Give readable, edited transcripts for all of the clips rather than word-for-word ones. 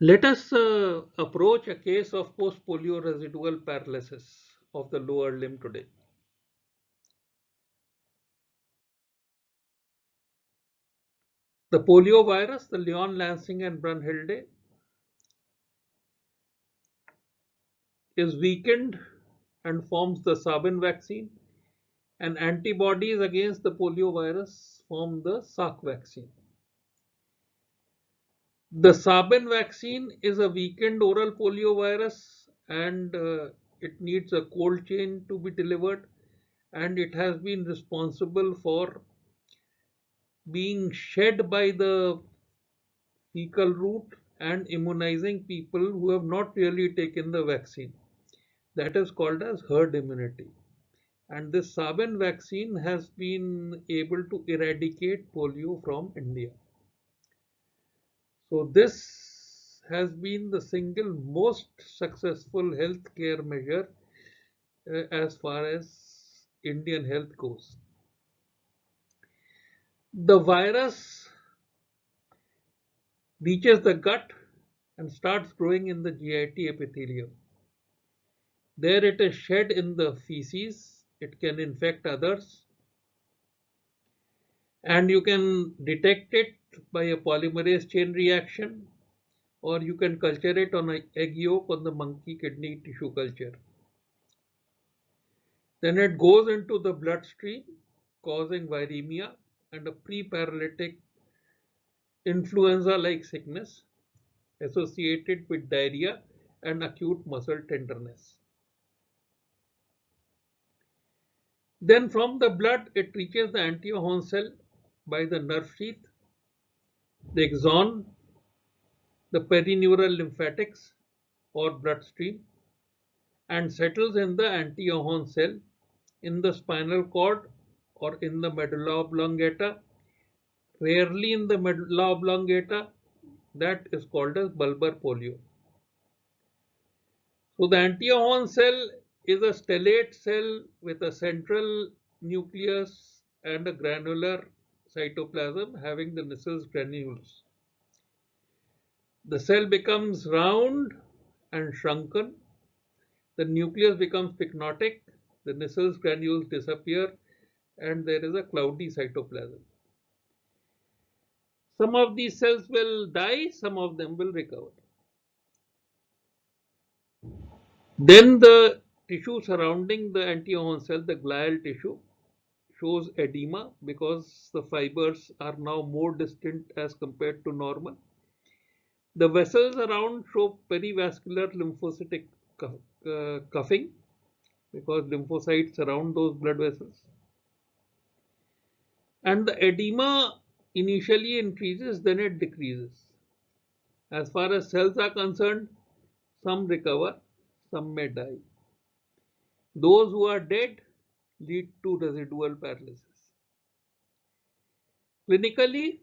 Let us approach a case of post-polio residual paralysis of the lower limb today. The polio virus, the Leon Lansing and Brunhilde, is weakened and forms the Sabin vaccine, and antibodies against the polio virus form the Salk vaccine. The Sabin vaccine is a weakened oral polio virus, and it needs a cold chain to be delivered, and it has been responsible for being shed by the fecal route and immunizing people who have not really taken the vaccine. That is called as herd immunity. And this Sabin vaccine has been able to eradicate polio from India. So this has been the single most successful healthcare measure as far as Indian health goes. The virus reaches the gut and starts growing in the GIT epithelium. There it is shed in the feces. It can infect others, and you can detect it by a polymerase chain reaction, or you can culture it on an egg yolk on the monkey kidney tissue culture. Then it goes into the bloodstream, causing viremia and a pre-paralytic influenza-like sickness associated with diarrhea and acute muscle tenderness. Then from the blood, it reaches the Antiochon cell by the nerve sheath, the axon, the perineural lymphatics or bloodstream, and settles in the Antiochon cell in the spinal cord or in the medulla oblongata, rarely in the medulla oblongata. That is called as bulbar polio. So the Antiochon cell is a stellate cell with a central nucleus and a granular cytoplasm having the Nissls granules. The cell becomes round and shrunken. The nucleus becomes pycnotic. The Nissls granules disappear, and there is a cloudy cytoplasm. Some of these cells will die, some of them will recover. Then the tissue surrounding the Antiochon cell, the glial tissue, shows edema because the fibers are now more distant as compared to normal. The vessels around show perivascular lymphocytic cuffing because lymphocytes surround those blood vessels. And the edema initially increases, then it decreases. As far as cells are concerned, some recover, some may die. Those who are dead lead to residual paralysis. Clinically,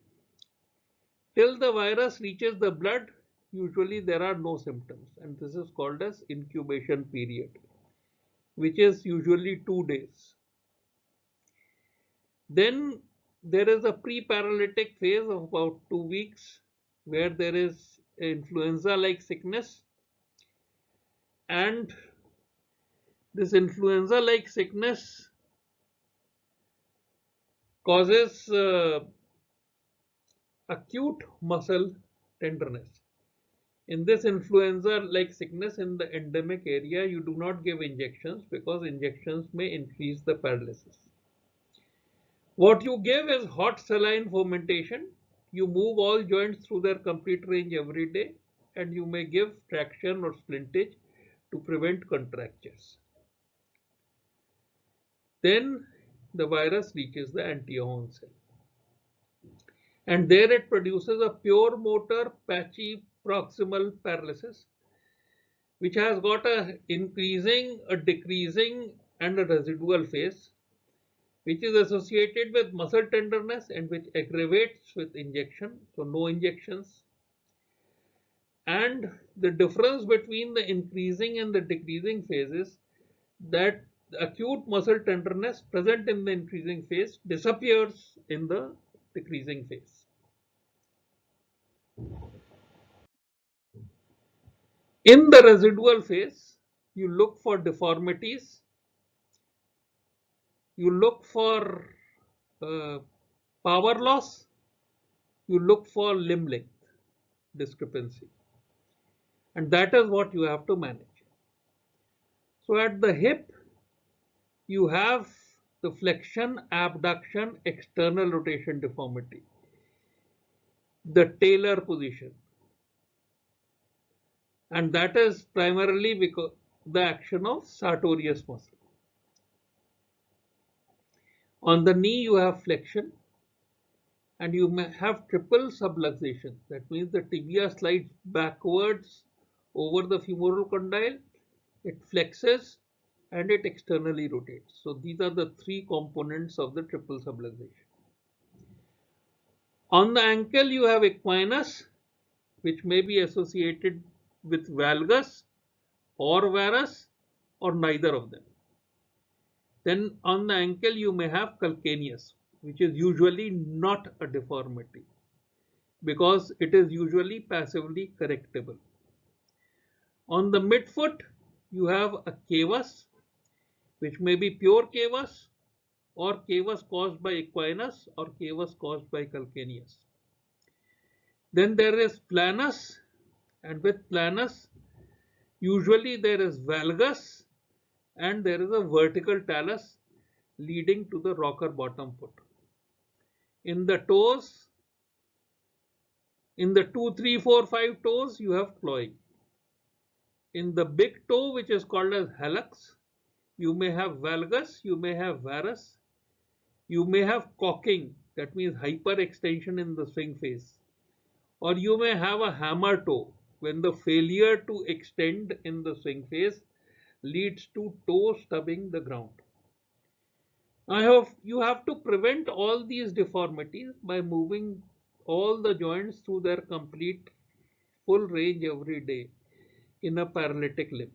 till the virus reaches the blood, usually there are no symptoms, and this is called as incubation period, which is usually 2 days. Then there is a pre-paralytic phase of about 2 weeks where there is influenza-like sickness, and this influenza-like sickness causes acute muscle tenderness. In this influenza-like sickness in the endemic area, you do not give injections because injections may increase the paralysis. What you give is hot saline fomentation. You move all joints through their complete range every day, and you may give traction or splintage to prevent contractures. Then the virus reaches the Antiochon cell, and there it produces a pure motor patchy proximal paralysis, which has got a increasing, a decreasing, and a residual phase, which is associated with muscle tenderness and which aggravates with injection, so no injections. And the difference between the increasing and the decreasing phases, that acute muscle tenderness present in the increasing phase disappears in the decreasing phase. In the residual phase, you look for deformities, you look for uh, power loss, you look for limb length discrepancy, and that is what you have to manage. So at the hip, you have the flexion, abduction, external rotation deformity, the Taylor position, and that is primarily because the action of sartorius muscle. On the knee, you have flexion, and you may have triple subluxation. That means the tibia slides backwards over the femoral condyle, it flexes, and it externally rotates. So these are the three components of the triple subluxation. On the ankle, you have equinus, which may be associated with valgus or varus or neither of them. Then on the ankle, you may have calcaneus, which is usually not a deformity because it is usually passively correctable. On the midfoot, you have a cavus, which may be pure cavus or cavus caused by equinus or cavus caused by calcaneus. Then there is planus, and with planus, usually there is valgus and there is a vertical talus leading to the rocker bottom foot. In the toes, in the 2, 3, 4, 5 toes, you have cloy. In the big toe, which is called as hallux, you may have valgus, you may have varus, you may have cocking, that means hyperextension in the swing phase, or you may have a hammer toe when the failure to extend in the swing phase leads to toe stubbing the ground. You have to prevent all these deformities by moving all the joints through their complete full range every day in a paralytic limb.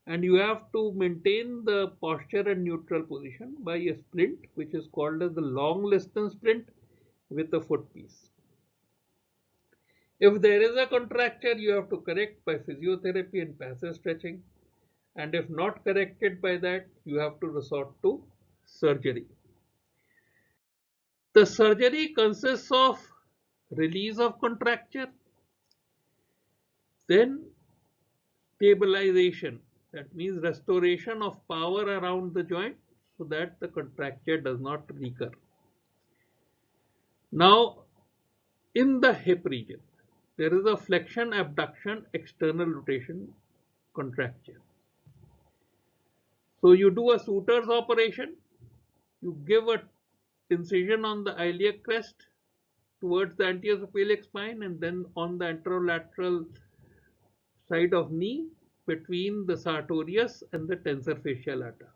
And you have to maintain the posture and neutral position by a splint, which is called as the long distance splint with a foot piece. If there is a contracture, you have to correct by physiotherapy and passive stretching. And if not corrected by that, you have to resort to surgery. The surgery consists of release of contracture, then stabilization, that means restoration of power around the joint so that the contracture does not recur. Now, in the hip region, there is a flexion, abduction, external rotation contracture. So you do a suture's operation, you give a incision on the iliac crest towards the anterior spine and then on the anterolateral side of knee between the sartorius and the tensor fascia lata.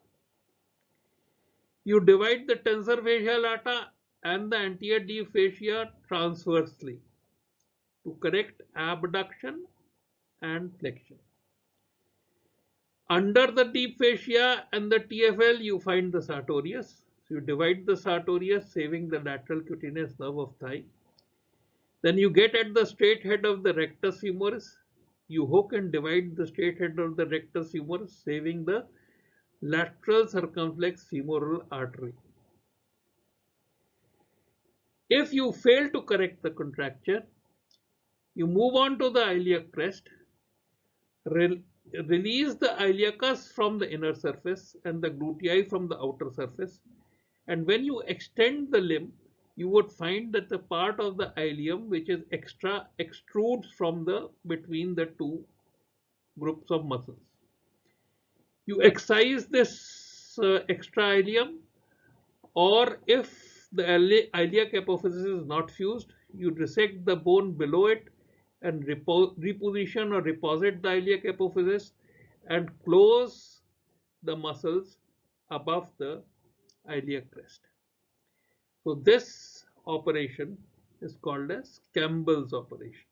You divide the tensor fascia lata and the anterior deep fascia transversely to correct abduction and flexion. Under the deep fascia and the TFL, you find the sartorius. So you divide the sartorius, saving the lateral cutaneous nerve of thigh. Then you get at the straight head of the rectus femoris. You hook and divide the straight head of the rectus femoris, saving the lateral circumflex femoral artery. If you fail to correct the contracture, you move on to the iliac crest, release the iliacus from the inner surface and the gluteus from the outer surface. And when you extend the limb, you would find that the part of the ilium which is extra extrudes from the between the two groups of muscles. You excise this extra ilium, or if the iliac apophysis is not fused, you resect the bone below it and reposition or reposit the iliac apophysis and close the muscles above the iliac crest. So this operation is called as Campbell's operation.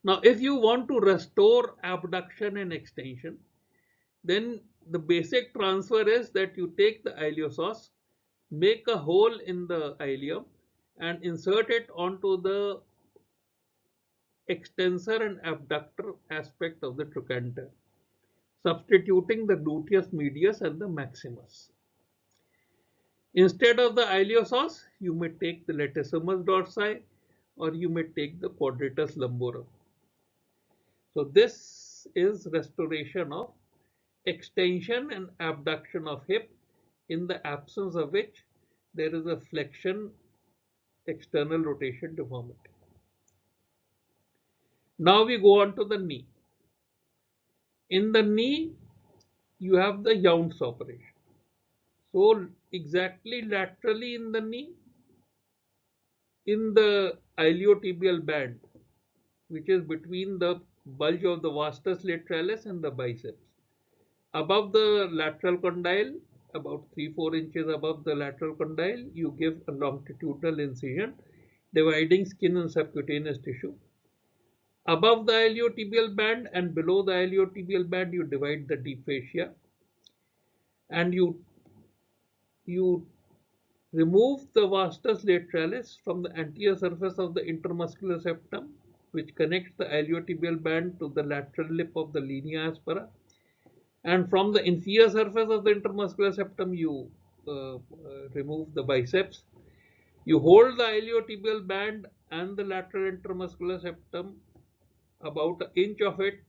Now, if you want to restore abduction and extension, then the basic transfer is that you take the iliopsoas, make a hole in the ilium and insert it onto the extensor and abductor aspect of the trochanter, substituting the gluteus medius and the maximus. Instead of the iliopsoas, you may take the latissimus dorsi or you may take the quadratus lumborum. So this is restoration of extension and abduction of hip, in the absence of which there is a flexion external rotation deformity. Now we go on to the knee. In the knee, you have the Younts operation. So exactly laterally in the knee, in the iliotibial band, which is between the bulge of the vastus lateralis and the biceps. Above the lateral condyle, about 3-4 inches above the lateral condyle, you give a longitudinal incision dividing skin and subcutaneous tissue. Above the iliotibial band and below the iliotibial band, you divide the deep fascia, and you remove the vastus lateralis from the anterior surface of the intermuscular septum, which connects the iliotibial band to the lateral lip of the linea aspera, and from the inferior surface of the intermuscular septum you remove the biceps. You hold the iliotibial band and the lateral intermuscular septum, about an inch of it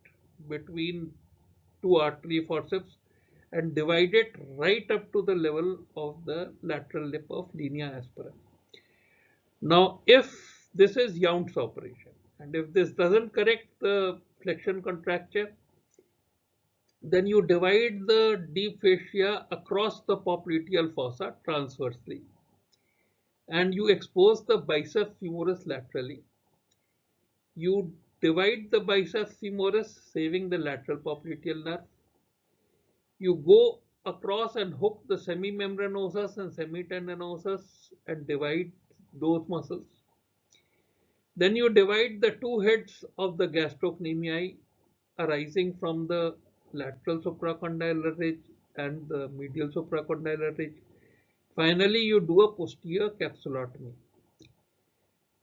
between two artery forceps, and divide it right up to the level of the lateral lip of linea aspera. Now, if this is Younts operation, and if this doesn't correct the flexion contracture, then you divide the deep fascia across the popliteal fossa transversely, and you expose the biceps femoris laterally. You divide the biceps femoris, saving the lateral popliteal nerve. You go across and hook the semimembranosus and semitendinosus and divide those muscles. Then you divide the two heads of the gastrocnemiae arising from the lateral supracondylar ridge and the medial supracondylar ridge. Finally, you do a posterior capsulotomy.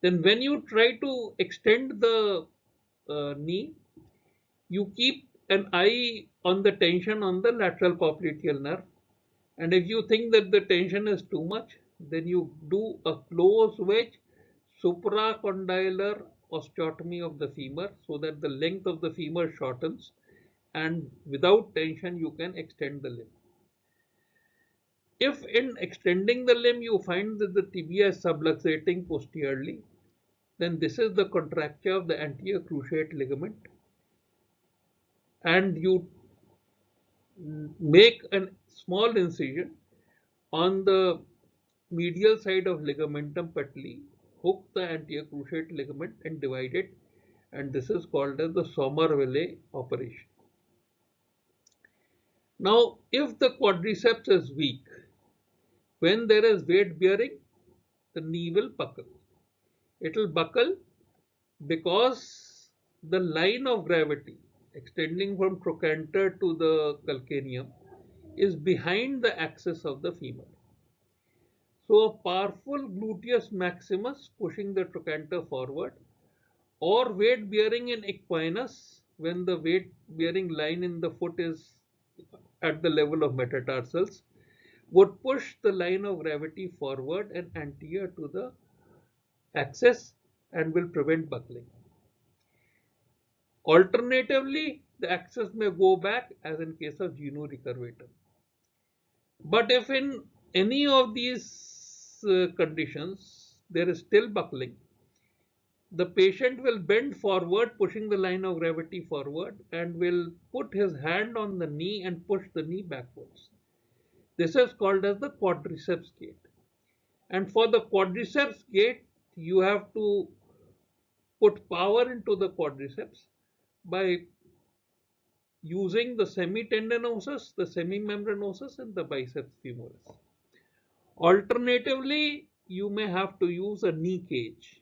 Then when you try to extend the knee, you keep an eye on the tension on the lateral popliteal nerve. And if you think that the tension is too much, then you do a close wedge supracondylar osteotomy of the femur, so that the length of the femur shortens, and without tension you can extend the limb. If in extending the limb you find that the tibia is subluxating posteriorly, then this is the contracture of the anterior cruciate ligament, and you make a small incision on the medial side of ligamentum patella, hook the anterior cruciate ligament and divide it, and this is called as the Somerville operation. Now, if the quadriceps is weak, when there is weight bearing, the knee will buckle. It will buckle because the line of gravity extending from trochanter to the calcaneum is behind the axis of the femur. So a powerful gluteus maximus pushing the trochanter forward, or weight bearing in equinus when the weight bearing line in the foot is at the level of metatarsals, would push the line of gravity forward and anterior to the axis and will prevent buckling. Alternatively, the axis may go back, as in case of genu recurvatum. But if in any of these conditions there is still buckling, the patient will bend forward, pushing the line of gravity forward, and will put his hand on the knee and push the knee backwards. This is called as the quadriceps gait. And for the quadriceps gait, you have to put power into the quadriceps by using the semitendinosus, the semimembranosus, and the biceps femoris. Alternatively, you may have to use a knee cage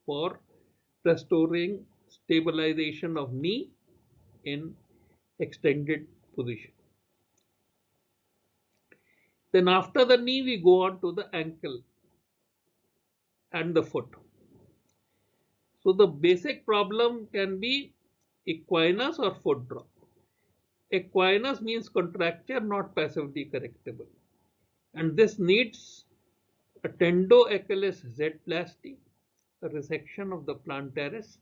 for restoring stabilization of knee in extended position. Then after the knee, we go on to the ankle and the foot. So the basic problem can be equinus or foot drop. Equinus means contracture, not passively correctable. And this needs a tendo-Achilles Z-plasty, a resection of the plantaris,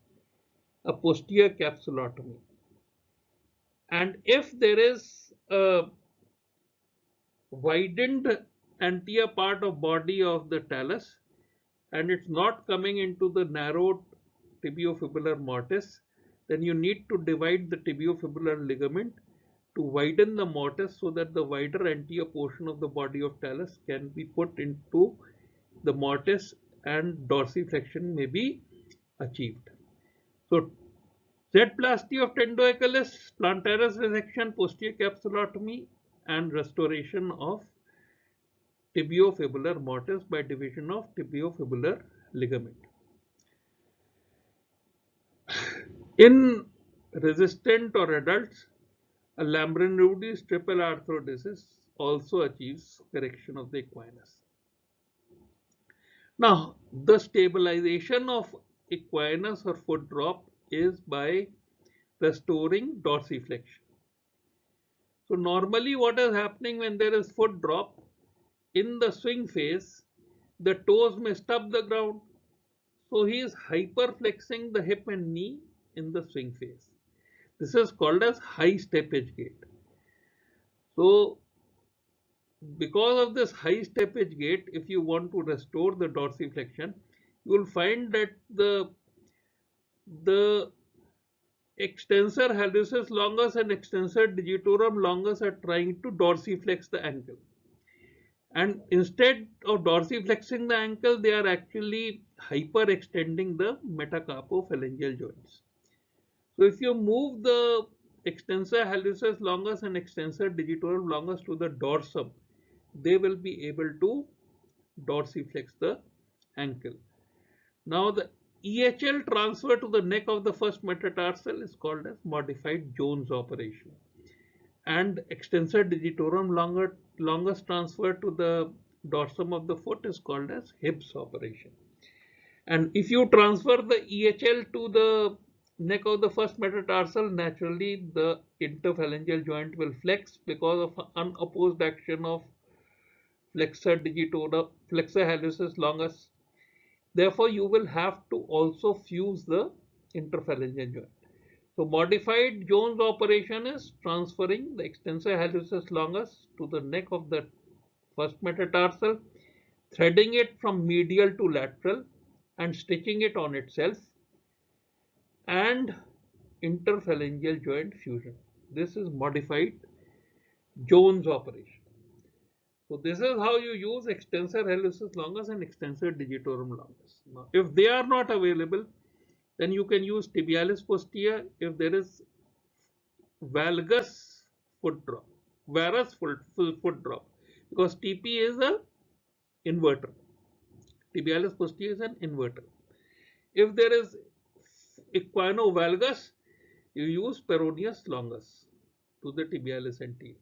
a posterior capsulotomy. And if there is a widened anterior part of body of the talus and it's not coming into the narrow tibiofibular mortise, then you need to divide the tibiofibular ligament to widen the mortise so that the wider anterior portion of the body of talus can be put into the mortise and dorsiflexion may be achieved. So Z-plasty of tendo-Achilles, plantaris resection, posterior capsulotomy, and restoration of tibiofibular mortise by division of tibiofibular ligament. In resistant or adults, a Lambrinides triple arthrodesis also achieves correction of the equinus. Now, the stabilization of equinus or foot drop is by restoring dorsiflexion. So normally what is happening when there is foot drop, in the swing phase, the toes may stub the ground. So he is hyperflexing the hip and knee in the swing phase. This is called as high steppage gait. So because of this high steppage gait, if you want to restore the dorsiflexion, you will find that the extensor hallucis longus and extensor digitorum longus are trying to dorsiflex the ankle. And instead of dorsiflexing the ankle, they are actually hyperextending the metacarpophalangeal joints. So if you move the extensor hallucis longus and extensor digitorum longus to the dorsum, they will be able to dorsiflex the ankle. Now the EHL transfer to the neck of the first metatarsal is called as modified Jones operation, and extensor digitorum longus transfer to the dorsum of the foot is called as Hibbs operation. And if you transfer the EHL to the neck of the first metatarsal, naturally the interphalangeal joint will flex because of unopposed action of flexor hallucis longus. Therefore, you will have to also fuse the interphalangeal joint. So modified Jones operation is transferring the extensor hallucis longus to the neck of the first metatarsal, threading it from medial to lateral and stitching it on itself, and interphalangeal joint fusion. This is modified Jones operation. So this is how you use extensor hallucis longus and extensor digitorum longus. Now, if they are not available, then you can use tibialis posterior if there is valgus foot drop, varus foot drop, because TP is a inverter. Tibialis posterior is an inverter. If there is equinovalgus, you use peroneus longus to the tibialis anterior,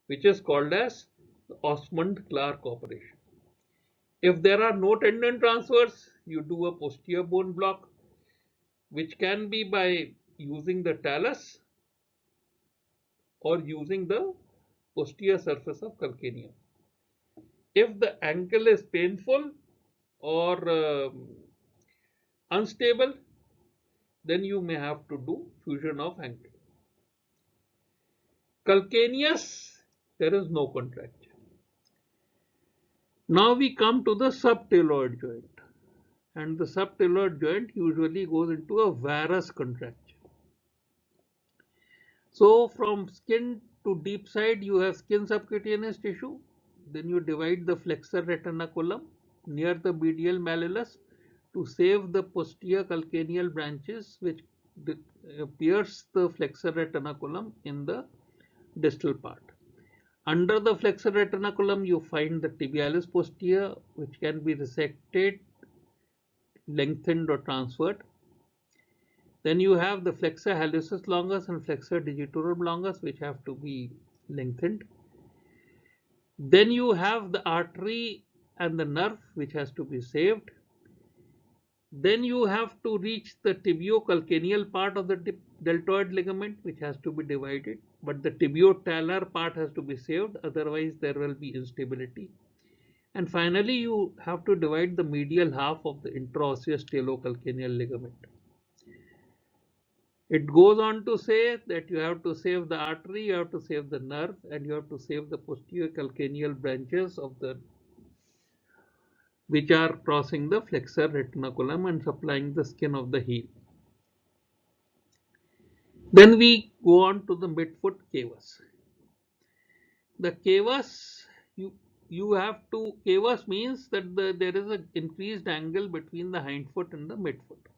which is called as the Osmond-Clark operation. If there are no tendon transfers, you do a posterior bone block, which can be by using the talus or using the posterior surface of calcaneum. If the ankle is painful or unstable, then you may have to do fusion of ankle. Calcaneus, there is no contracture. Now we come to the subtaloid joint, and the subtaloid joint usually goes into a varus contracture. So from skin to deep side, you have skin subcutaneous tissue. Then you divide the flexor retinaculum near the medial malleolus to save the posterior calcaneal branches which pierce the flexor retinaculum in the distal part. Under the flexor retinaculum, you find the tibialis posterior, which can be resected, lengthened or transferred. Then you have the flexor hallucis longus and flexor digitorum longus, which have to be lengthened. Then you have the artery and the nerve, which has to be saved. Then you have to reach the tibiocalcaneal part of the deltoid ligament, which has to be divided, but the tibiotalar part has to be saved, otherwise there will be instability. And finally, you have to divide the medial half of the intraosseous talocalcaneal ligament. It goes on to say that you have to save the artery, you have to save the nerve, and you have to save the posterior calcaneal branches of the which are crossing the flexor retinaculum and supplying the skin of the heel. Then we go on to the midfoot cavus. The cavus, you have to, cavus means that there is an increased angle between the hindfoot and the midfoot.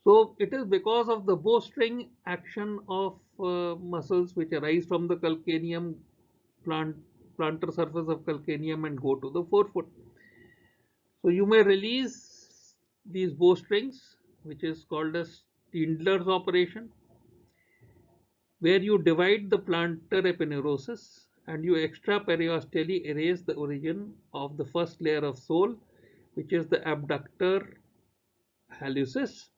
So it is because of the bowstring action of muscles which arise from the calcaneum, plantar surface of calcaneum, and go to the forefoot. So you may release these bowstrings, which is called as Tyndall's operation, where you divide the plantar aponeurosis and you extraperiosteally erase the origin of the first layer of sole, which is the abductor hallucis,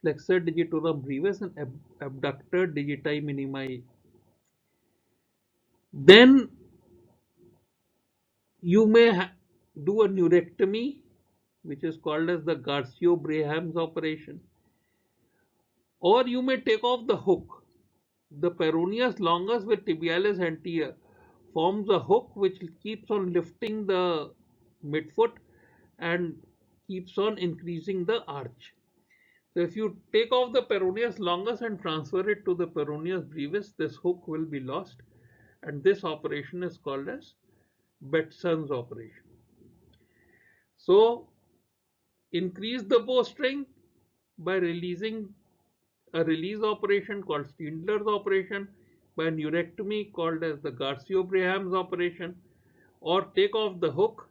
flexor digitorum brevis, and abductor digiti minimi. Then you may do a neurectomy, which is called as the Garcio-Braham's operation, or you may take off the hook. The peroneus longus with tibialis anterior forms a hook which keeps on lifting the midfoot and keeps on increasing the arch. So if you take off the peroneus longus and transfer it to the peroneus brevis, this hook will be lost, and this operation is called as Betson's operation. So increase the bowstring by releasing a release operation called Tyndall's operation, by neurectomy called as the Garcio-Braham's operation, or take off the hook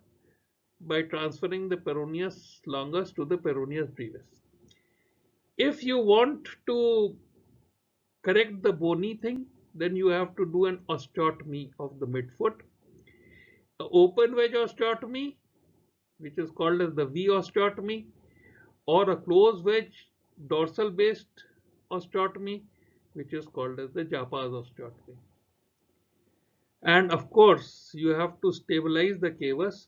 by transferring the peroneus longus to the peroneus brevis. If you want to correct the bony thing, then you have to do an osteotomy of the midfoot. An open wedge osteotomy, which is called as the V osteotomy, or a closed wedge dorsal based osteotomy, which is called as the Japa's osteotomy. And of course, you have to stabilize the cavus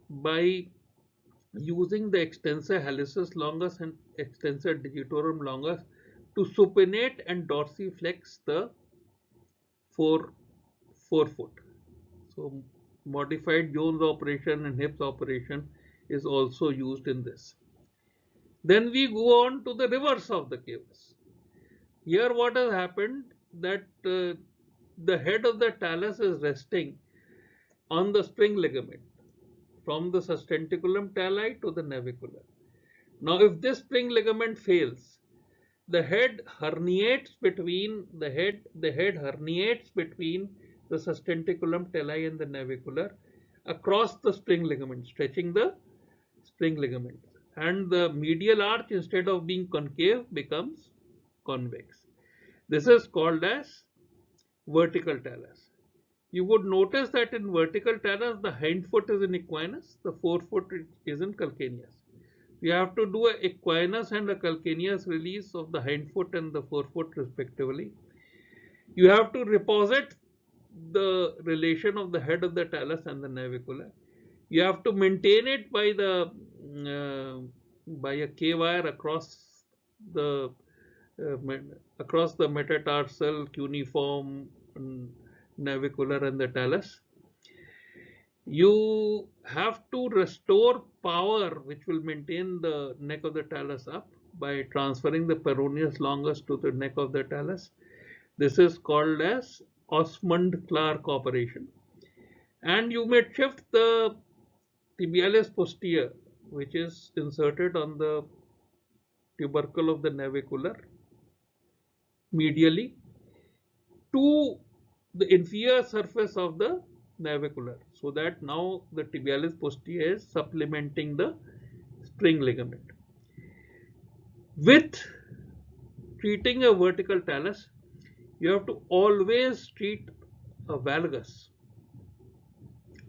by using the extensor hallucis longus and extensor digitorum longus to supinate and dorsiflex the forefoot. So modified Jones operation and Hips operation is also used in this. Then we go on to the reverse of the cavus. Here what has happened, that the head of the talus is resting on the spring ligament from the sustentaculum tali to the navicular. Now if this spring ligament fails, the head herniates between the sustentaculum tali and the navicular across the spring ligament, stretching the spring ligament, and the medial arch, instead of being concave, becomes convex. This is called as vertical talus. You would notice that in vertical talus, the hindfoot is in equinus, the forefoot is in calcaneus. You have to do a equinus and a calcaneus release of the hindfoot and the forefoot respectively. You have to reposit the relation of the head of the talus and the navicular. You have to maintain it by a K-wire across the metatarsal, cuneiform, navicular, and the talus. You have to restore power, which will maintain the neck of the talus up, by transferring the peroneus longus to the neck of the talus. This is called as Osmond-Clark operation. And you may shift the tibialis posterior, which is inserted on the tubercle of the navicular medially, to the inferior surface of the navicular, so that now the tibialis posterior is supplementing the spring ligament. With treating a vertical talus, you have to always treat a valgus,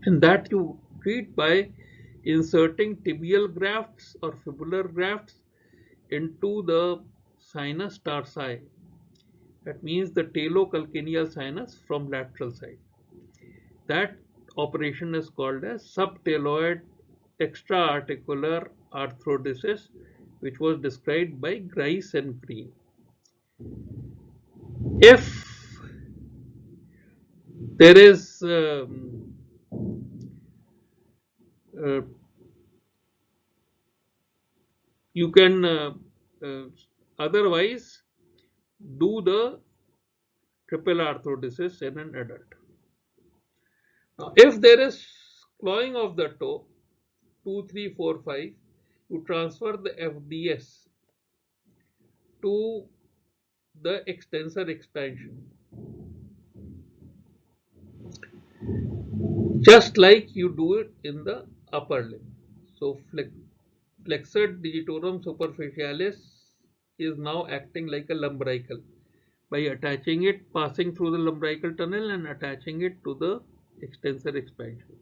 and that you treat by inserting tibial grafts or fibular grafts into the sinus tarsi. That means the talocalcaneal sinus from lateral side. That operation is called as subtaloid extraarticular arthrodesis, which was described by Grice and Green. If there is uh, you can uh, otherwise do the triple arthrodesis in an adult. Now, if there is clawing of the toe, 2, 3, 4, 5, you transfer the FDS to the extensor expansion, just like you do it in the upper limb. So, flexor digitorum superficialis is now acting like a lumbrical by attaching it, passing through the lumbrical tunnel and attaching it to the extensor expansion.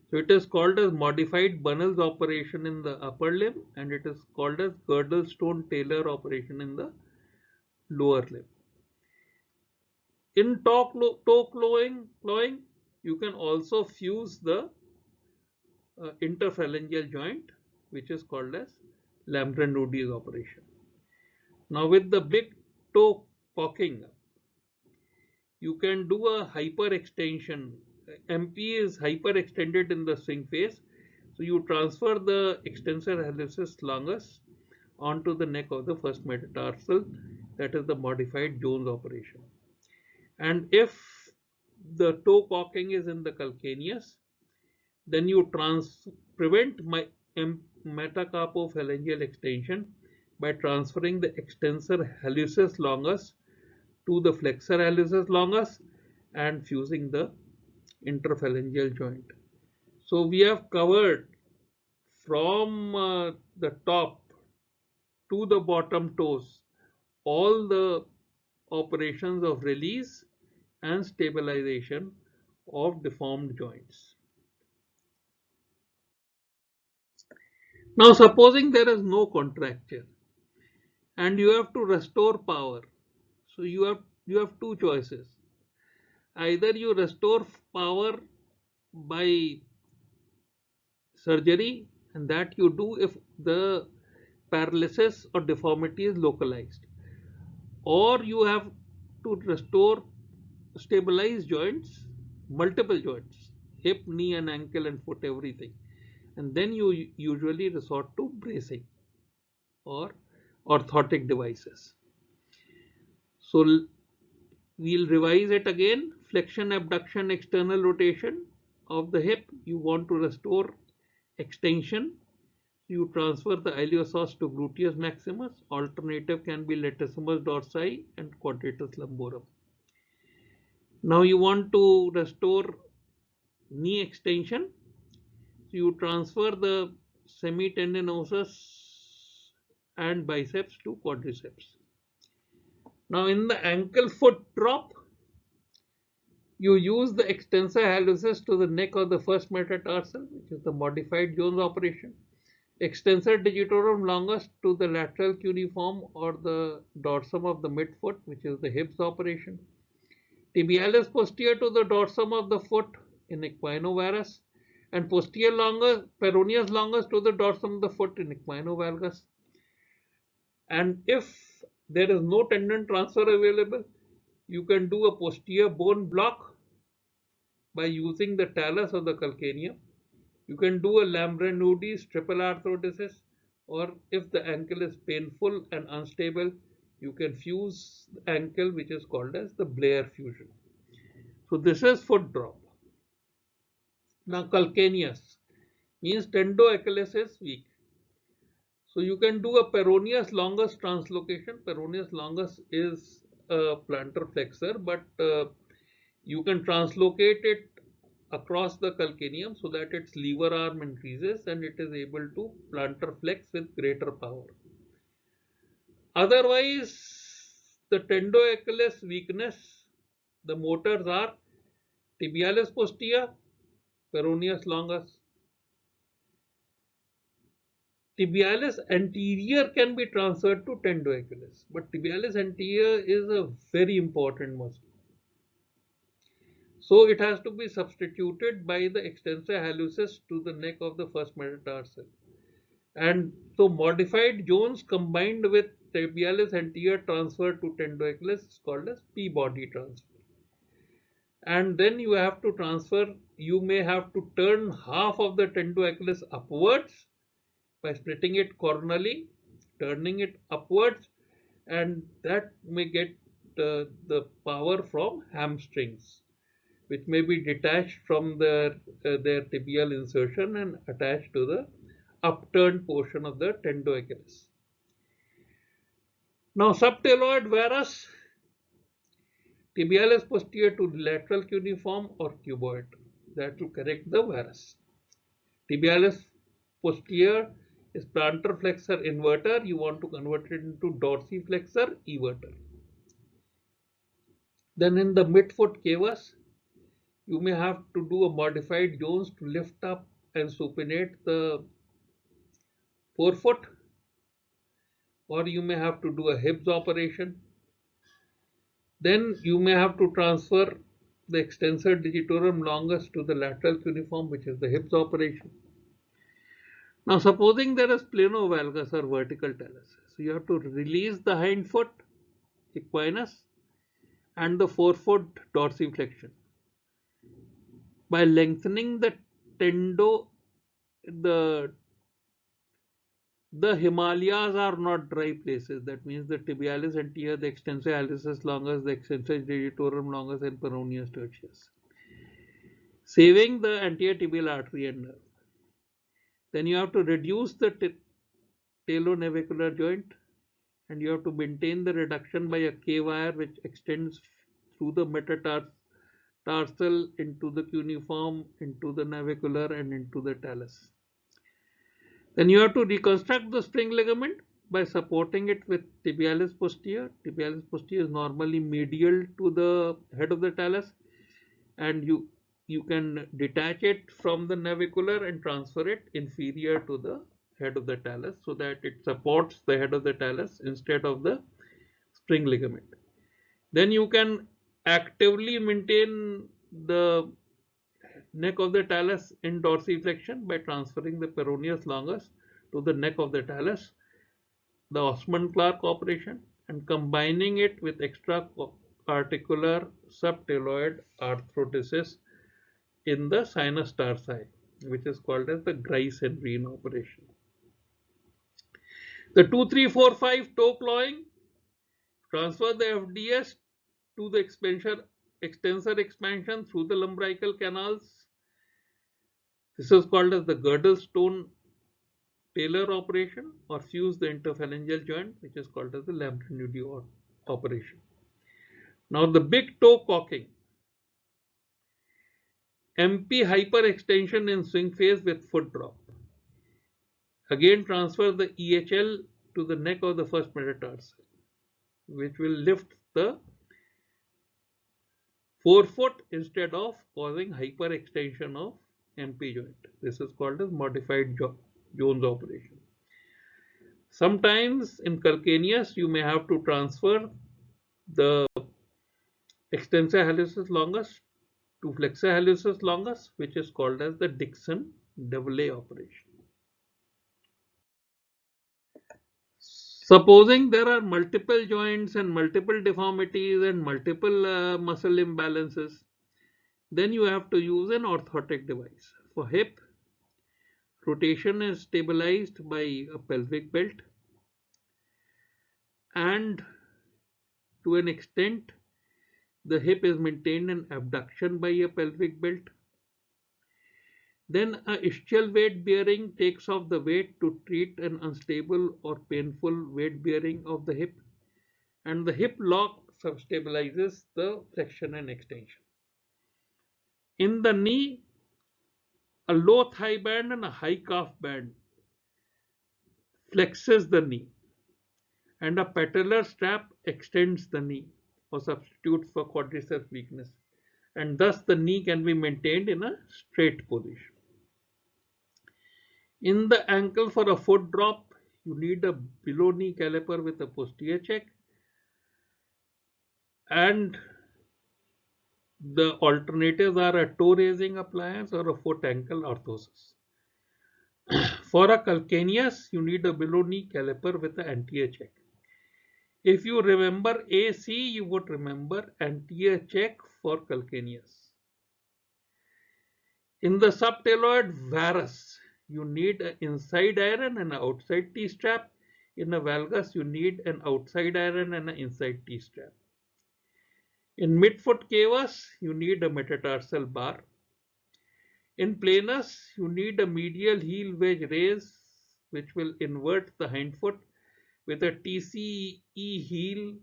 So it is called as modified Bunnell's operation in the upper limb, and it is called as Girdlestone-Taylor operation in the lower limb. In toe clawing, you can also fuse the interphalangeal joint, which is called as Lambron-Rudy's operation. Now with the big toe cocking, you can do a hyperextension. MP is hyperextended in the swing phase. So you transfer the extensor hallucis longus onto the neck of the first metatarsal. That is the modified Jones operation. And if the toe cocking is in the calcaneus, then you prevent metacarpophalangeal extension by transferring the extensor hallucis longus to the flexor hallucis longus and fusing the interphalangeal joint. So we have covered from the top to the bottom toes all the operations of release and stabilization of deformed joints. Now supposing there is no contracture and you have to restore power. So you have two choices. Either you restore power by surgery, and that you do if the paralysis or deformity is localized, or you have to restore stabilized joints, multiple joints, hip, knee and ankle and foot, everything, and then you usually resort to bracing or orthotic devices. So we'll revise it again. Flexion, abduction, external rotation of the hip. You want to restore extension. You transfer the iliopsoas to gluteus maximus. Alternative can be latissimus dorsi and quadratus lumborum. Now you want to restore knee extension. So you transfer the semitendinosus and biceps to quadriceps. Now in the ankle foot drop, you use the extensor hallucis to the neck of the first metatarsal, which is the modified Jones operation. Extensor digitorum longus to the lateral cuneiform or the dorsum of the midfoot, which is the Hibbs operation. Tibialis posterior to the dorsum of the foot in equinovarus, and posterior longus, peroneus longus to the dorsum of the foot in equinovalgus. And if there is no tendon transfer available, you can do a posterior bone block by using the talus of the calcaneum. You can do a Lambron-Rudy's triple arthrodesis, or if the ankle is painful and unstable, you can fuse the ankle, which is called as the Blair fusion. So this is foot drop. Now calcaneus means tendoachilles is weak. So you can do a peroneus longus translocation. Peroneus longus is a plantar flexor, but you can translocate it across the calcaneum so that its lever arm increases and it is able to plantar flex with greater power. Otherwise, the tendoachilles weakness, the motors are tibialis posterior, peroneus longus. Tibialis anterior can be transferred to tendoaculus, but tibialis anterior is a very important muscle. So it has to be substituted by the extensor hallucis to the neck of the first metatarsal. And so modified Jones combined with tibialis anterior transfer to tendoaculus is called as P-body transfer. And then you have to transfer, you may have to turn half of the tendoaculus upwards by splitting it coronally, turning it upwards, and that may get the power from hamstrings, which may be detached from their tibial insertion and attached to the upturned portion of the tendoaculus. Now, subtaloid varus, tibialis posterior to lateral cuneiform or cuboid. That will correct the varus. Tibialis posterior is plantar flexor inverter. You want to convert it into dorsiflexor everter. Then in the midfoot cavus, you may have to do a modified Jones to lift up and supinate the forefoot, or you may have to do a Hibbs operation. Then you may have to transfer the extensor digitorum longus to the lateral cuneiform, which is the Hibbs operation. Now, supposing there is planovalgus or vertical talus, so you have to release the hind foot, equinus, and the forefoot dorsiflexion by lengthening the tendo. The Himalayas are not dry places. That means the tibialis anterior, the extensor hallucis longus, the extensor digitorum longus, and peroneus tertius, saving the anterior tibial artery and nerve. Then you have to reduce the talonavicular joint, and you have to maintain the reduction by a K-wire which extends through the metatarsal into the cuneiform, into the navicular, and into the talus. Then you have to reconstruct the spring ligament by supporting it with tibialis posterior. Tibialis posterior is normally medial to the head of the talus, and you can detach it from the navicular and transfer it inferior to the head of the talus so that it supports the head of the talus instead of the spring ligament. Then you can actively maintain the neck of the talus in dorsiflexion by transferring the peroneus longus to the neck of the talus, the Osman-Clark operation, and combining it with extra-articular subtaloid arthrodesis in the sinus tarsi, which is called as the Grice and Green operation. The 2, 3, 4, 5 toe clawing, transfer the FDS to the extensor expansion through the lumbrical canals. This is called as the Girdlestone Taylor operation, or fuse the interphalangeal joint, which is called as the Lambert-Nudy operation. Now the big toe cocking, MP hyperextension in swing phase with foot drop. Again transfer the EHL to the neck of the first metatarsal, which will lift the forefoot instead of causing hyperextension of MP joint. This is called as modified Jones operation. Sometimes in calcaneus you may have to transfer the extensor hallucis longus to flexor hallucis longus, which is called as the Dixon AA operation. Supposing there are multiple joints and multiple deformities and multiple muscle imbalances, then you have to use an orthotic device. For hip, rotation is stabilized by a pelvic belt, and to an extent the hip is maintained in abduction by a pelvic belt. Then a ischial weight bearing takes off the weight to treat an unstable or painful weight bearing of the hip, and the hip lock stabilizes the flexion and extension. In the knee, a low thigh band and a high calf band flexes the knee, and a patellar strap extends the knee or substitutes for quadriceps weakness, and thus the knee can be maintained in a straight position. In the ankle for a foot drop, you need a below knee caliper with a posterior check, and the alternatives are a toe raising appliance or a foot ankle orthosis. For a calcaneus, you need a below knee caliper with an anterior check. If you remember AC, you would remember anterior check for calcaneus. In the subtaloid varus, you need an inside iron and an outside T-strap. In a valgus, you need an outside iron and an inside T-strap. In midfoot cavus, you need a metatarsal bar. In planus, you need a medial heel wedge raise, which will invert the hindfoot, with a TCE heel,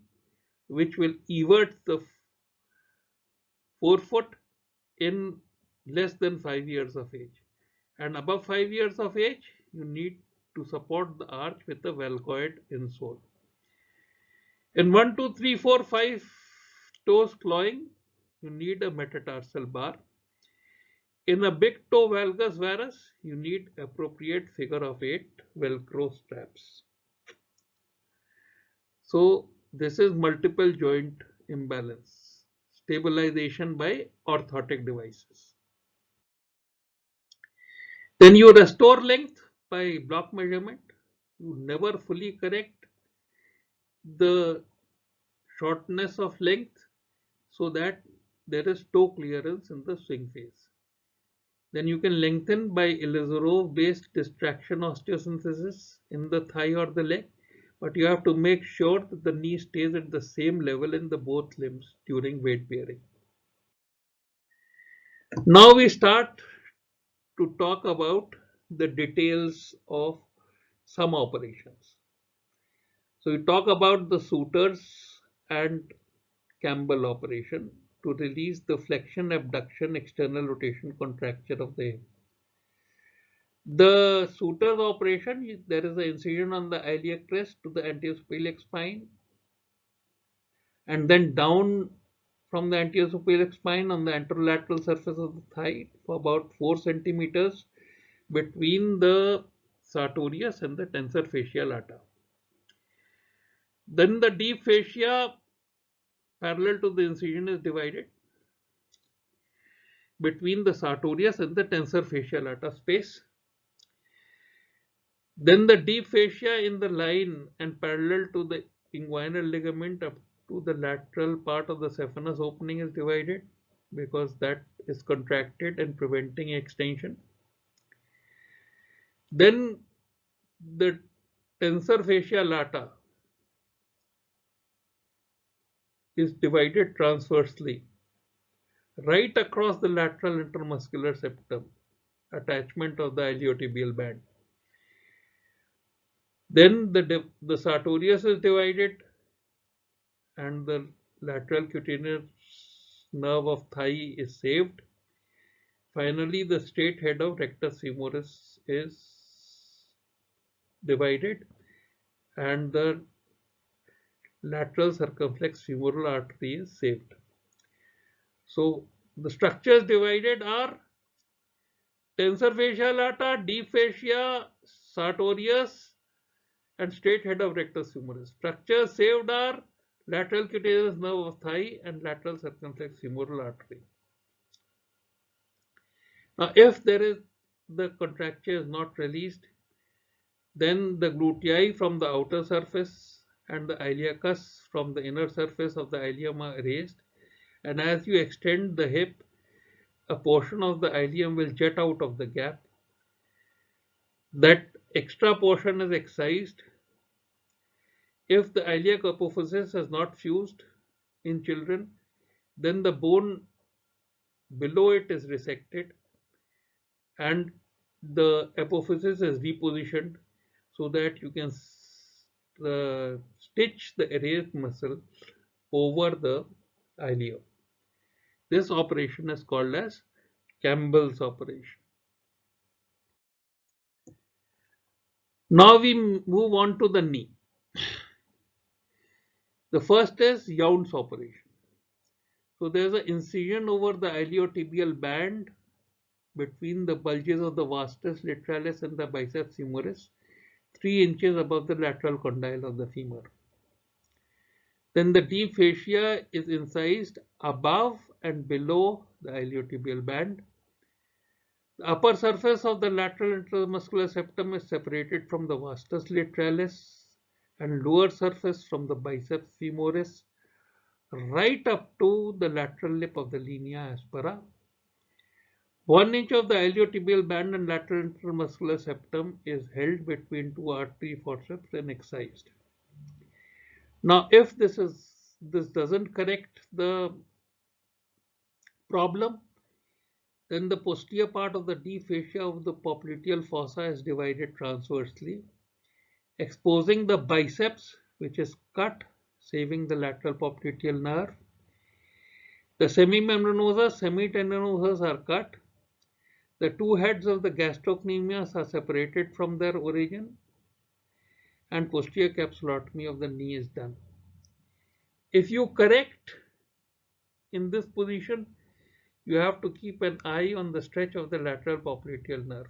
which will evert the forefoot in less than 5 years of age. And above 5 years of age, you need to support the arch with a valgoid insole. In 1, 2, 3, 4, 5 toes clawing, you need a metatarsal bar. In a big toe valgus varus, you need appropriate figure of 8 Velcro straps. So this is multiple joint imbalance, stabilization by orthotic devices. Then you restore length by block measurement. You never fully correct the shortness of length so that there is toe clearance in the swing phase. Then you can lengthen by Ilizarov based distraction osteosynthesis in the thigh or the leg, but you have to make sure that the knee stays at the same level in the both limbs during weight bearing. Now we start to talk about the details of some operations. So we talk about the Suitors and Campbell operation to release the flexion, abduction, external rotation, contracture of the hip. The Suitors operation, there is an incision on the iliac crest to the anterior spine, and then down from the anterior spine on the anterolateral surface of the thigh for about 4 centimeters between the sartorius and the tensor fascia lata. Then the deep fascia parallel to the incision is divided between the sartorius and the tensor fascia lata space. Then the deep fascia in the line and parallel to the inguinal ligament up to the lateral part of the saphenous opening is divided because that is contracted and preventing extension. Then the tensor fascia lata is divided transversely right across the lateral intermuscular septum, attachment of the iliotibial band. Then the sartorius is divided and the lateral cutaneous nerve of thigh is saved. Finally, the straight head of rectus femoris is divided and the lateral circumflex femoral artery is saved. So the structures divided are tensor fascia lata, deep fascia, sartorius, and straight head of rectus femoris. Structures saved are lateral cutaneous nerve of thigh and lateral circumflex femoral artery. Now, if the contracture is not released, then the gluteus from the outer surface and the iliacus from the inner surface of the ilium are raised, and as you extend the hip, a portion of the ilium will jet out of the gap. That extra portion is excised. If the iliac apophysis has not fused in children, then the bone below it is resected and the apophysis is repositioned so that you can stitch the erased muscle over the ilium. This operation is called as Campbell's operation. Now we move on to the knee. The first is Yount's operation. So there's an incision over the iliotibial band between the bulges of the vastus lateralis and the biceps femoris, 3 inches above the lateral condyle of the femur. Then the deep fascia is incised above and below the iliotibial band. The upper surface of the lateral intramuscular septum is separated from the vastus lateralis and lower surface from the biceps femoris right up to the lateral lip of the linea aspera. 1 inch of the iliotibial band and lateral intramuscular septum is held between two artery forceps and excised. Now, if this doesn't correct the problem, then the posterior part of the deep fascia of the popliteal fossa is divided transversely, exposing the biceps, which is cut, saving the lateral popliteal nerve. The semimembranosus, semitendinosus are cut. The two heads of the gastrocnemius are separated from their origin, and posterior capsulotomy of the knee is done. If you correct in this position, you have to keep an eye on the stretch of the lateral popliteal nerve.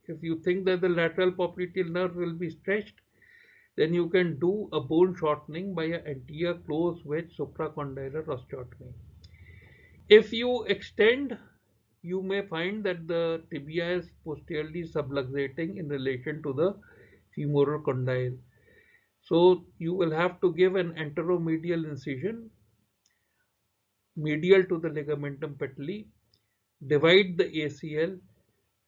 If you think that the lateral popliteal nerve will be stretched, then you can do a bone shortening by an anterior closed wedge supracondylar osteotomy. If you extend, you may find that the tibia is posteriorly subluxating in relation to the femoral condyle. So you will have to give an anteromedial incision medial to the ligamentum patelli, divide the ACL,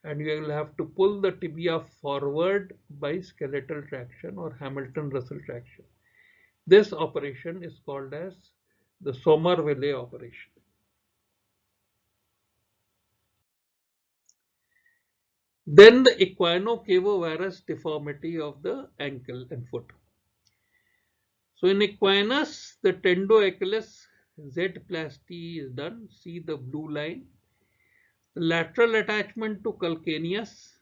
and you will have to pull the tibia forward by skeletal traction or Hamilton-Russell traction. This operation is called as the Somerville operation. Then the equinocavovarus deformity of the ankle and foot. So in equinus, the tendoachilles Z-plasty is done. See the blue line. The lateral attachment to calcaneus,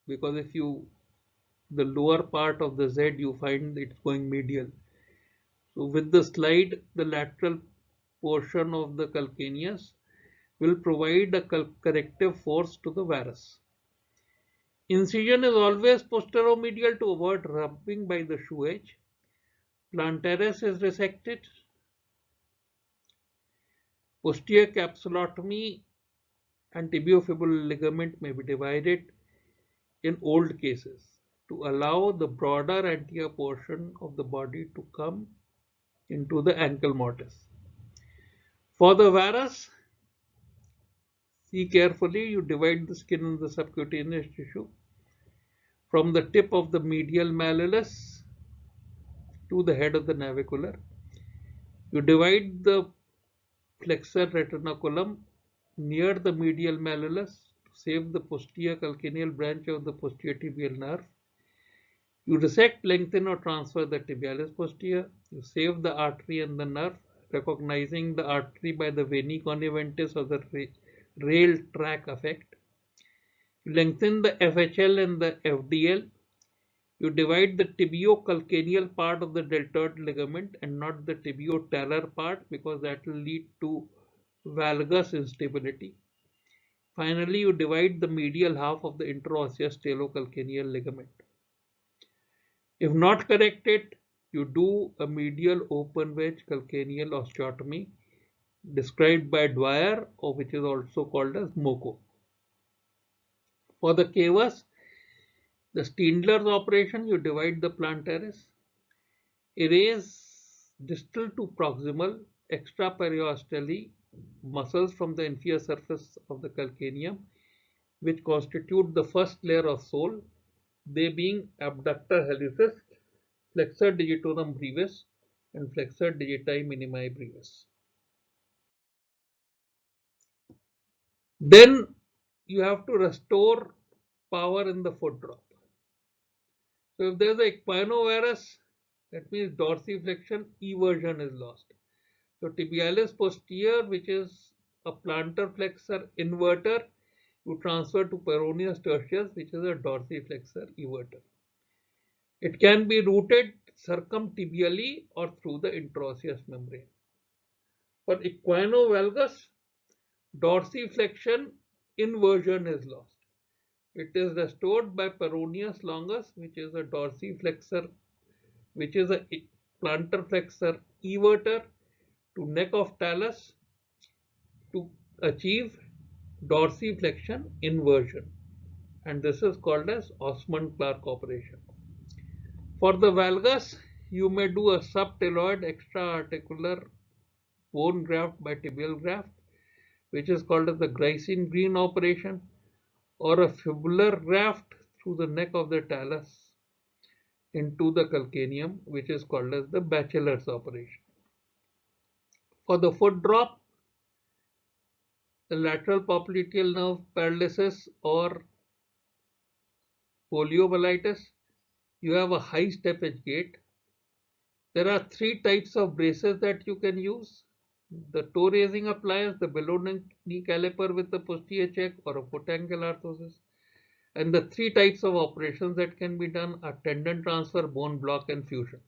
because if you the lower part of the Z, you find it's going medial. So with the slide, the lateral portion of the calcaneus will provide a corrective force to the varus. Incision is always posteromedial to avoid rubbing by the shoe edge. Plantaris is resected. Posterior capsulotomy and tibiofibular ligament may be divided in old cases to allow the broader anterior portion of the body to come into the ankle mortise. For the varus, see carefully, you divide the skin and the subcutaneous tissue from the tip of the medial malleolus to the head of the navicular. You divide the flexor retinaculum near the medial malleolus to save the posterior calcaneal branch of the posterior tibial nerve. You resect, lengthen or transfer the tibialis posterior. You save the artery and the nerve, recognizing the artery by the veni conniventis or the rail track effect. You lengthen the FHL and the FDL. You divide the tibiocalcaneal part of the deltoid ligament and not the tibiotalar part, because that will lead to valgus instability. Finally, you divide the medial half of the interosseous talocalcaneal ligament. If not corrected, you do a medial open wedge calcaneal osteotomy described by Dwyer, or which is also called as MOCO. For the cavus, the Stendler's operation, you divide the plantaris, erase distal to proximal extraperiosteally muscles from the inferior surface of the calcaneum, which constitute the first layer of sole, they being abductor hallucis, flexor digitorum brevis, and flexor digiti minimi brevis. Then you have to restore power in the foot drop. So if there is a equinovarus, that means dorsiflexion, eversion is lost. So tibialis posterior, which is a plantar flexor inverter, you transfer to peroneus tertius, which is a dorsiflexor everter. It can be routed circumtibially or through the interosseous membrane. For equinovalgus, dorsiflexion inversion is lost. It is restored by peroneus longus, which is a dorsiflexor, which is a plantar flexor everter to neck of talus to achieve dorsiflexion inversion, and this is called as Osmond-Clark operation. For the valgus, you may do a subtaloid extra-articular bone graft by tibial graft, which is called as the Grycine-Green operation, or a fibular graft through the neck of the talus into the calcaneum, which is called as the Bachelor's operation. For the foot drop, the lateral popliteal nerve paralysis or poliomyelitis, you have a high steppage gait. There are three types of braces that you can use: the toe raising appliance, the below knee caliper with the posterior check, or a foot ankle orthosis. And the three types of operations that can be done are tendon transfer, bone block, and fusion.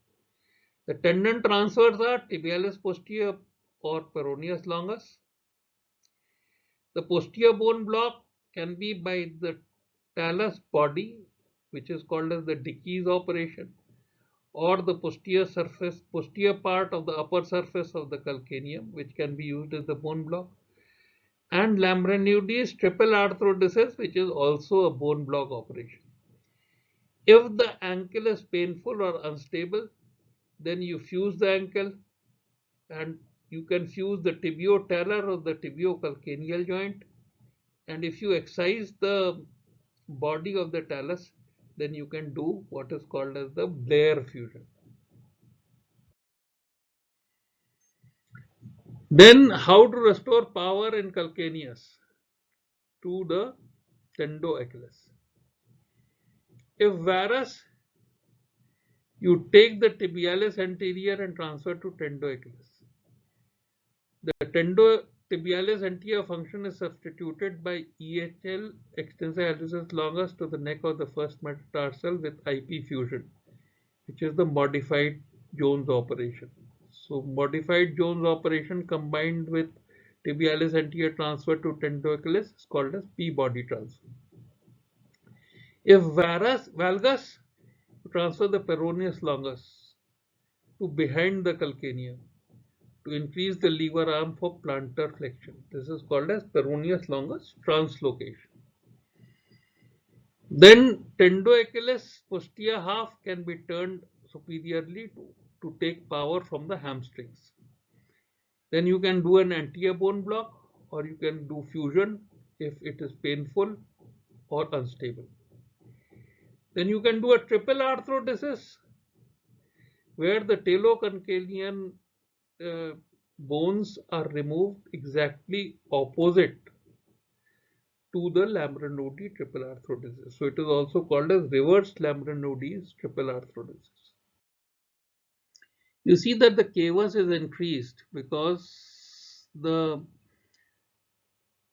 The tendon transfers are tibialis posterior or peroneus longus. The posterior bone block can be by the talus body, which is called as the Dickey's operation, or the posterior part of the upper surface of the calcaneum, which can be used as the bone block, and Lambert-Eundy's triple arthrodesis, which is also a bone block operation. If the ankle is painful or unstable, then you fuse the ankle, and you can fuse the tibiotalar or the tibiocalcaneal joint. And if you excise the body of the talus, then you can do what is called as the Blair fusion. Then how to restore power in calcaneus to the tendoachilles? If varus, you take the tibialis anterior and transfer to tendoachilles. The tendotibialis anterior function is substituted by EHL extensor hallucis longus to the neck of the first metatarsal with IP fusion, which is the modified Jones operation. So modified Jones operation combined with tibialis anterior transfer to tendoachilles is called as P-body transfer. If valgus, transfer the peroneus longus to behind the calcaneum to increase the lever arm for plantar flexion. This is called as peroneus longus translocation. Then tendoachilles posterior half can be turned superiorly to take power from the hamstrings. Then you can do an anterior bone block, or you can do fusion if it is painful or unstable. Then you can do a triple arthrodesis, where the talocalcanean bones are removed exactly opposite to the Lambert-Eundy triple arthrodesis. So it is also called as reverse Lambert-Eundy's triple arthrodesis. You see that the cavus is increased because the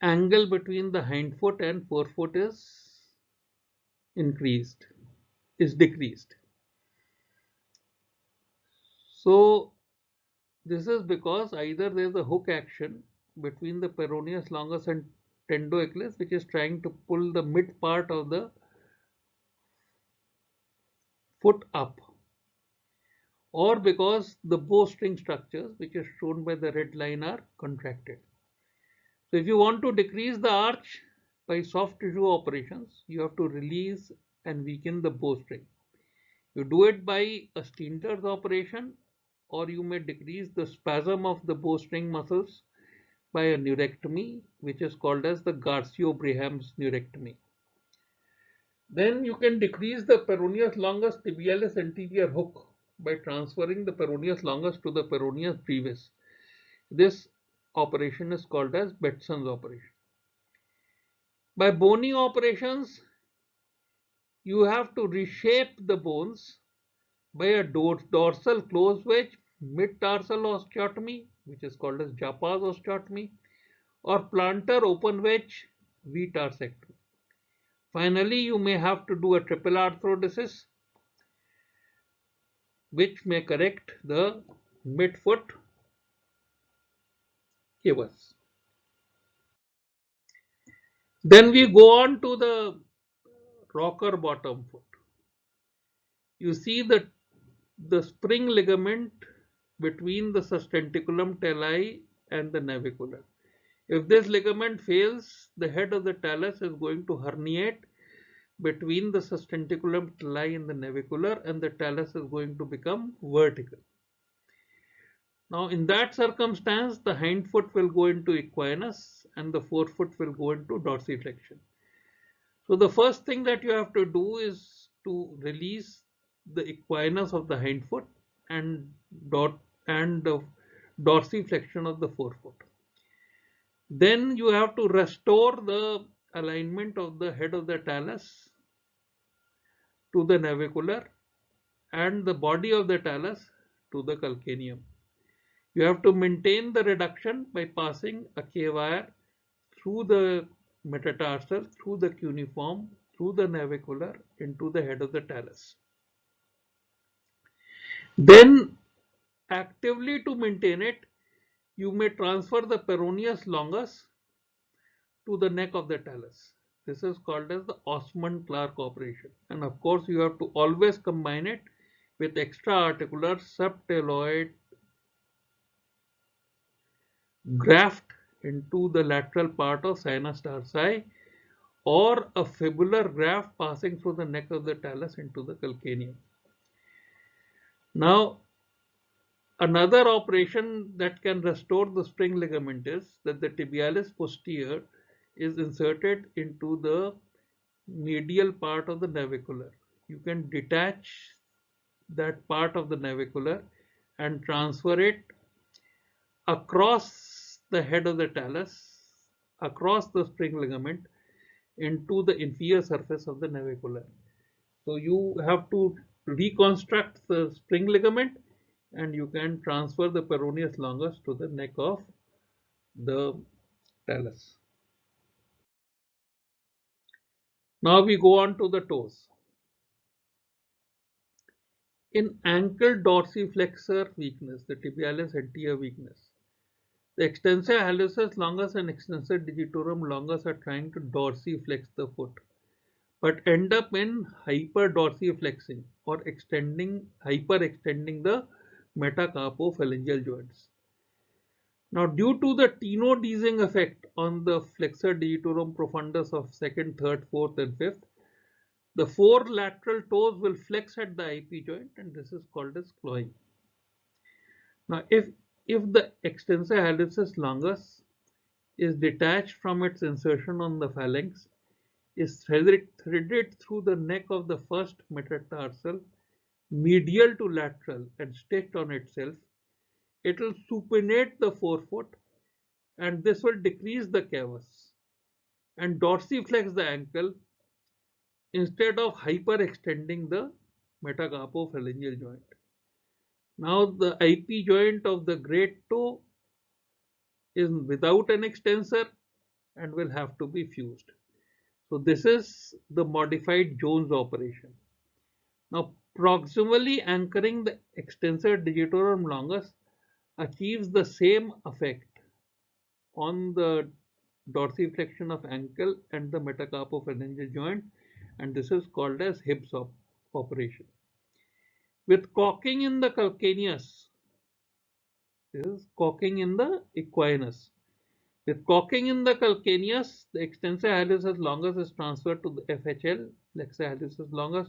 angle between the hindfoot and forefoot is decreased. So this is because either there is a hook action between the peroneus longus and tendoachilles, which is trying to pull the mid part of the foot up, or because the bowstring structures, which is shown by the red line, are contracted. So if you want to decrease the arch by soft tissue operations, you have to release and weaken the bowstring. You do it by a Steenter's operation, or you may decrease the spasm of the bowstring muscles by a neurectomy, which is called as the Garcio-Braham's neurectomy. Then you can decrease the peroneus longus tibialis anterior hook by transferring the peroneus longus to the peroneus brevis. This operation is called as Betson's operation. By bony operations, you have to reshape the bones by a dorsal closed wedge mid-tarsal osteotomy, which is called as Japa's osteotomy, or plantar open wedge V-tarsectomy. Finally, you may have to do a triple arthrodesis, which may correct the midfoot cavus. Then we go on to the rocker bottom foot. You see the spring ligament between the sustentaculum tali and the navicular. If this ligament fails, the head of the talus is going to herniate between the sustentaculum tali and the navicular, and the talus is going to become vertical. Now, in that circumstance, the hind foot will go into equinus and the forefoot will go into dorsiflexion. So, the first thing that you have to do is to release the equinus of the hind foot and the dorsiflexion of the forefoot. Then you have to restore the alignment of the head of the talus to the navicular and the body of the talus to the calcaneum. You have to maintain the reduction by passing a K-wire through the metatarsal, through the cuneiform, through the navicular into the head of the talus. Then actively to maintain it, you may transfer the peroneus longus to the neck of the talus. This is called as the Osmond-Clark operation. And of course, you have to always combine it with extra-articular subtaloid graft into the lateral part of sinus tarsi, or a fibular graft passing through the neck of the talus into the calcaneum. Now, another operation that can restore the spring ligament is that the tibialis posterior is inserted into the medial part of the navicular. You can detach that part of the navicular and transfer it across the head of the talus, across the spring ligament into the inferior surface of the navicular. So you have to reconstruct the spring ligament and you can transfer the peroneus longus to the neck of the talus. Now we go on to the toes. In ankle dorsiflexor weakness, the tibialis anterior weakness, the extensor hallucis longus and extensor digitorum longus are trying to dorsiflex the foot, but end up in hyperdorsiflexing or hyperextending the metacarpophalangeal joints. Now, due to the tenodizing effect on the flexor digitorum profundus of second, third, fourth, and fifth, the four lateral toes will flex at the IP joint, and this is called as clawing. Now, if the extensor hallucis longus is detached from its insertion on the phalanx, is threaded through the neck of the first metatarsal, medial to lateral, and stitched on itself, it will supinate the forefoot, and this will decrease the cavus and dorsiflex the ankle instead of hyperextending the metacarpophalangeal joint. Now the IP joint of the great toe is without an extensor and will have to be fused. So this is the modified Jones operation. Now proximally anchoring the extensor digitorum longus achieves the same effect on the dorsiflexion of ankle and the metacarpophalangeal joint, and this is called as Hibbs operation. With cocking in the calcaneus, this is cocking in the equinus. With cocking in the calcaneus, the extensor hallucis longus is transferred to the FHL, flexor hallucis longus,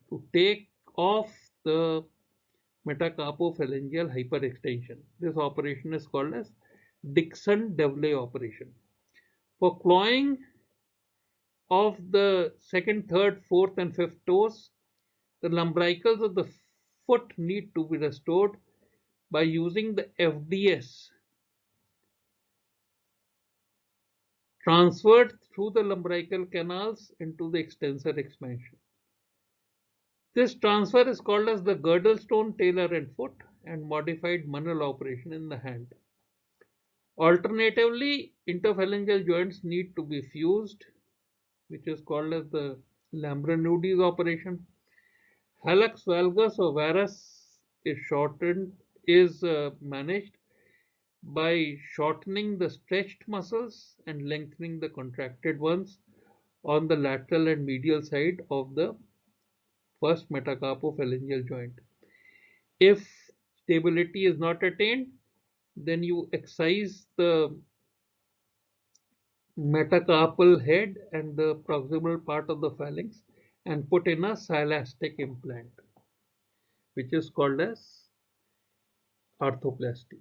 to take off the metacarpophalangeal hyperextension. This operation is called as Dixon-Devlay operation. For clawing of the second, third, fourth, and fifth toes, the lumbricals of the foot need to be restored by using the FDS transferred through the lumbrical canals into the extensor expansion. This transfer is called as the Girdlestone tailor and foot and modified Munnell operation in the hand. Alternatively, interphalangeal joints need to be fused, which is called as the Lambronudis operation. Hallux valgus or varus is shortened, is managed by shortening the stretched muscles and lengthening the contracted ones on the lateral and medial side of the first metacarpophalangeal joint. If stability is not attained, then you excise the metacarpal head and the proximal part of the phalanx and put in a silastic implant, which is called as arthroplasty.